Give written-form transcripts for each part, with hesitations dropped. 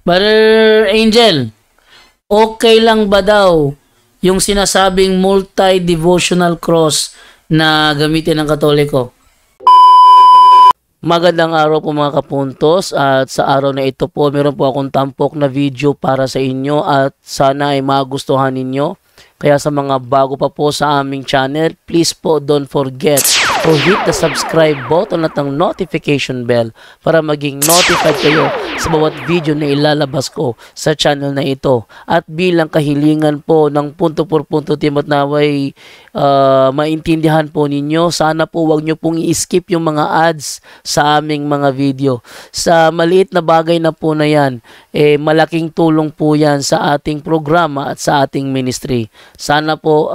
Brother Angel, okay lang ba daw yung sinasabing multi-devotional cross na gamitin ng Katoliko? Magandang araw po mga kapuntos, at sa araw na ito po meron po akong tampok na video para sa inyo at sana ay magustuhan ninyo. Kaya sa mga bago pa po sa aming channel, please po don't forget to hit the subscribe button at ang notification bell para maging notified kayo sa bawat video na ilalabas ko sa channel na ito. At bilang kahilingan po ng punto por punto timot naway maintindihan po ninyo, sana po wag nyo pong i-skip yung mga ads sa aming mga video. Sa maliit na bagay na po na yan, malaking tulong po yan sa ating programa at sa ating ministry. Sana po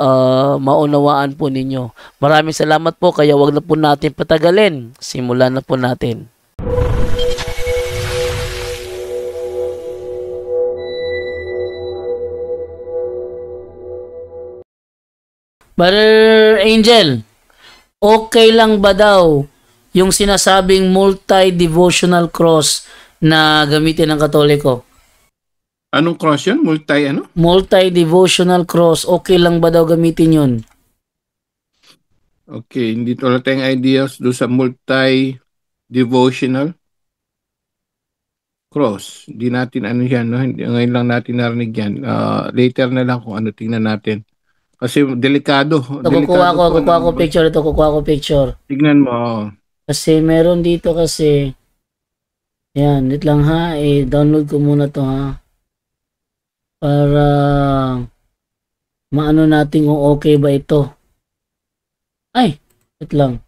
maunawaan po ninyo. Maraming salamat po, kaya wag na po natin patagalin. Simulan na po natin. Brother Angel, okay lang ba daw yung sinasabing multi-devotional cross na gamitin ng Katoliko? Anong cross yun? Multi-devotional cross, okay lang ba daw gamitin yun? Okay, hindi wala tayong ideas doon sa multi-devotional cross. Hindi natin ano yan, no? Ngayon lang natin narinig yan. Later na lang kung ano, tingnan natin. Kasi delikado. Kukuha ko picture ito, kukuha ko picture. Tignan mo. Kasi meron dito kasi, yan, wait lang ha, download ko muna to ha. Para maano natin kung okay ba ito. Ay, wait lang.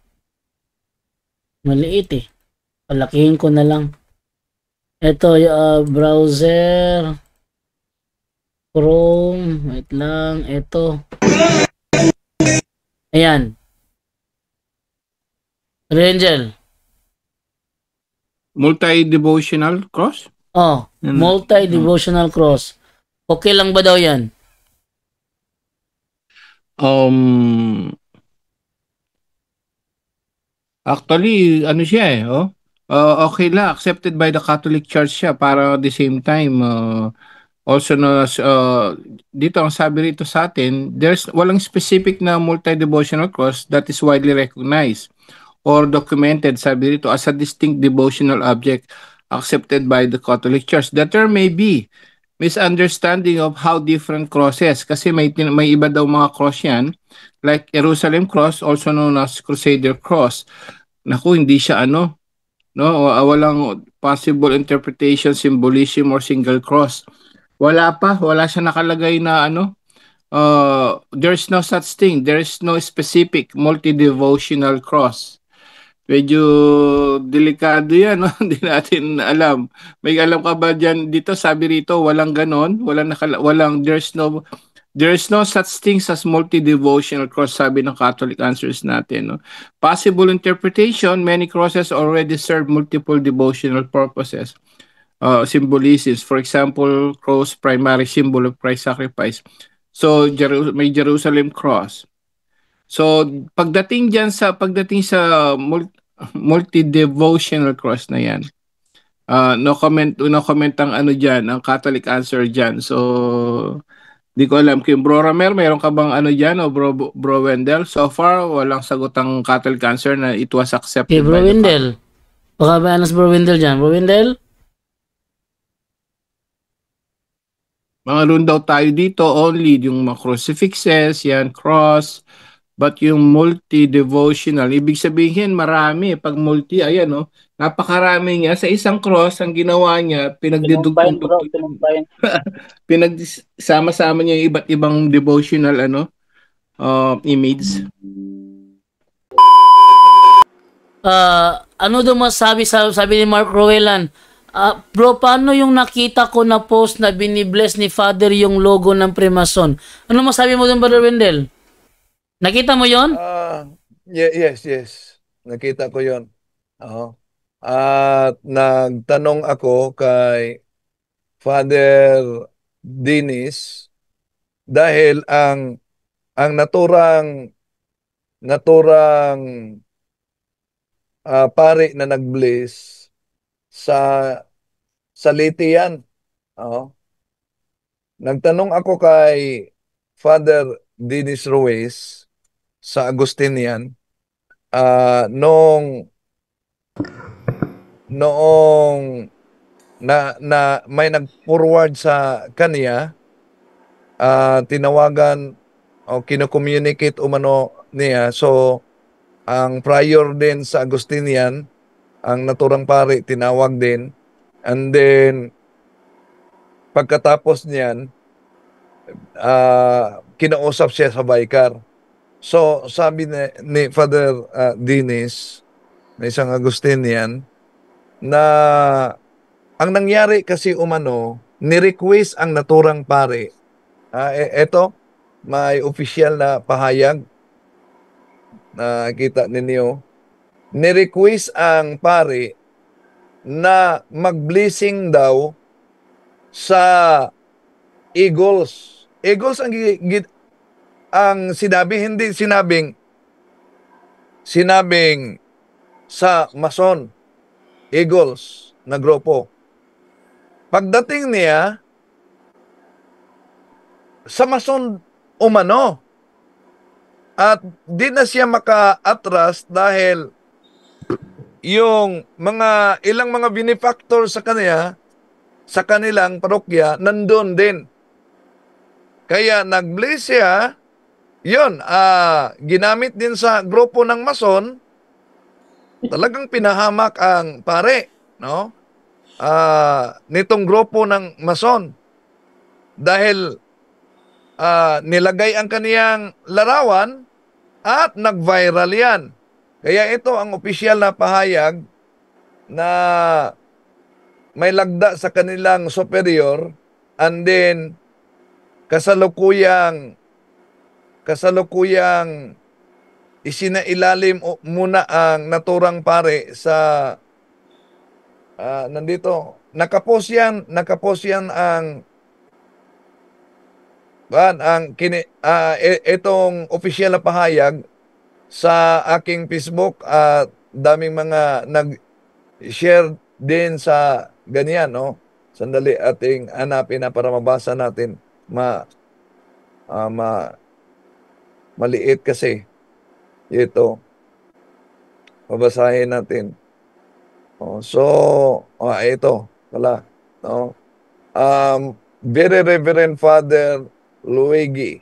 Maliit eh. Palakihin ko na lang. Ito, browser. Chrome. Wait lang. Ito. Ayan. Angel. Multi-devotional cross? Oh, multi-devotional cross. Okay lang ba daw yan? Actually, ano siya okay lang. Accepted by the Catholic Church siya para at the same time, also known as, dito ang sabi rito sa atin, walang specific na multi-devotional cross that is widely recognized or documented, sabi rito, as a distinct devotional object accepted by the Catholic Church. The term may be misunderstanding of how different crosses, kasi may iba daw mga cross yan, like Jerusalem Cross, also known as Crusader Cross. Naku, hindi siya no? Walang possible interpretation, symbolism, or single cross. Wala siya nakalagay na there's no such thing. There's no specific multi-devotional cross. Medyo delikado yan, no? Hindi natin alam. May alam ka ba dyan dito? Sabi rito, walang ganon. There's no such things as multi-devotional cross, sabi ng Catholic Answers natin. No? Possible interpretation, many crosses already serve multiple devotional purposes. Symbolisms. For example, cross, primary symbol of Christ's sacrifice. So, may Jerusalem cross. So, pagdating sa multi-devotional cross na yan, no comment ang ano dyan, ang Catholic Answer dyan. So, di ko alam kung Bro Romer, mayroon ka bang ano dyan o Bro Wendell? So far, walang sagot ang Catholic Answer na it was accepted Bro by the Wendell. Baka ba anas Bro Wendell dyan? Bro Wendell? Mga roon daw tayo dito, only yung mga crucifixes, yan, cross, but yung multi-devotional, ibig sabihin marami. Pag multi, ayan napakarami niya. Sa isang cross, ang ginawa niya, pinagsama-sama niya yung iba't ibang devotional image. Ano daw masabi sabi ni Mark Rowelan? Bro, paano yung nakita ko na post na binibless ni Father yung logo ng Freemason? Ano masabi mo doon, Brother Wendell? Nakita mo yon? Yes. Nakita ko yon. At nagtanong ako kay Father Dennis dahil ang naturang pari na nag-bless sa Leyte yan. Oh. Nagtanong ako kay Father Dennis Ruiz sa Agustinian noong na may nag-forward sa kanya, tinawagan o kino-communicate umano niya. So, ang prior din sa Agustinian, ang naturang pari, tinawag din. And then, pagkatapos niyan, kinausap siya sa Vicar. So, sabi ni Father Dennis, na isang Agustinian, na ang nangyari kasi umano, ni-request ang naturang pari. Eto, may official na pahayag na kita ninyo. Ni-request ang pari na mag-blessing daw sa Eagles. Eagles ang sinabi, hindi sinabing sa Mason. Eagles na grupo. Pagdating niya, sa Mason umano. At di na siya maka-atras dahil yung ilang mga benefactor sa kanya, sa kanilang parokya, nandun din. Kaya nag-bless siya, yun, ginamit din sa grupo ng Mason, talagang pinahamak ang pare, no? Nitong grupo ng Mason. Dahil nilagay ang kaniyang larawan at nag-viral yan. Kaya ito ang opisyal na pahayag na may lagda sa kanilang superior, and then kasalukuyang isinailalim muna ang naturang pare sa nandito. Nakapos yan itong opisyal na pahayag sa aking Facebook at daming mga nag-share din sa ganyan, no? Sandali, ating hanapin na para mabasa natin. Maliit kasi ito. Babasahin natin. Ito pala, no? Very Reverend Father Luigi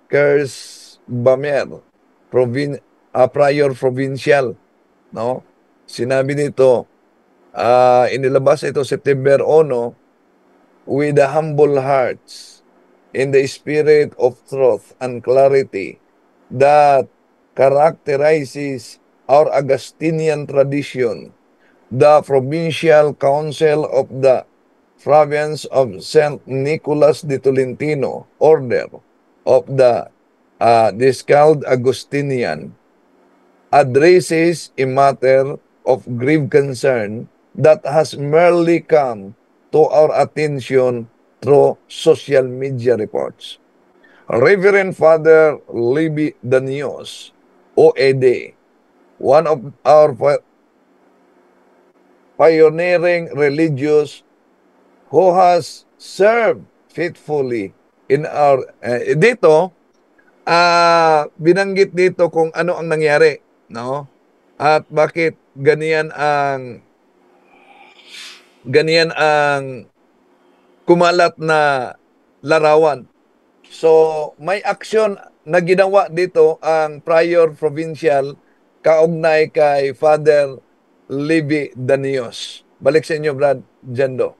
Kers Bamer, Prior Provincial, no? Sinabi nito, inilabas ito September 1, with the humble hearts, in the spirit of truth and clarity that characterizes our Augustinian tradition, the Provincial Council of the Province of St. Nicholas de Tolentino, Order of the Discalced Augustinian, addresses a matter of grave concern that has merely come to our attention through social media reports. Reverend Father Libby Danios, OED, one of our pioneering religious who has served faithfully in our binanggit dito kung ano ang nangyari, no? At bakit ganyan ang kumalat na larawan. So, may aksyon na ginawa dito ang Prior Provincial kaugnay kay Father Libby Danios. Balik sa inyo, Brad Jando.